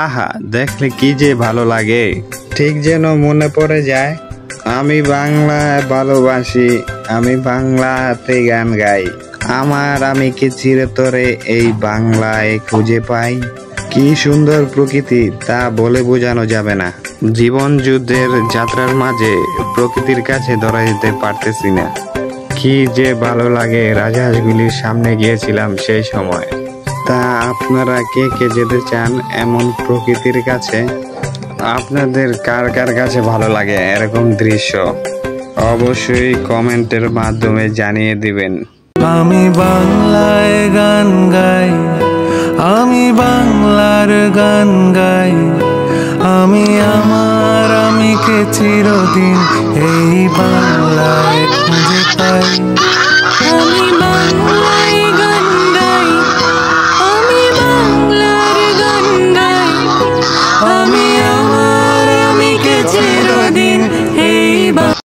আহা, দেখলে কি যে ভালো লাগে, ঠিক যেন মনে পড়ে যায় আমি বাংলায় ভালোবাসি, আমি বাংলাতে গান গাই, আমি কি চিরতরে এই বাংলায় খুঁজে পাই। কি সুন্দর প্রকৃতি তা বলে বোঝানো যাবে না। জীবন যুদ্ধের যাত্রার মাঝে প্রকৃতির কাছে ধরা দিতে পারতেছি না। কি যে ভালো লাগে, রাজহাঁসগুলির সামনে গিয়েছিলাম সেই সময়। তা আপনারা কে কে যেতে চান এমন প্রকৃতির কাছে? আপনাদের কার কার কাছে ভালো লাগে এরকম দৃশ্য? অবশ্যই কমেন্টের মাধ্যমে জানিয়ে দিবেন। আমি বাংলায় গান গাই, আমি বাংলার গান গাই, আমি কে চিরদিন এই বাংলায় খুঁজে পাই।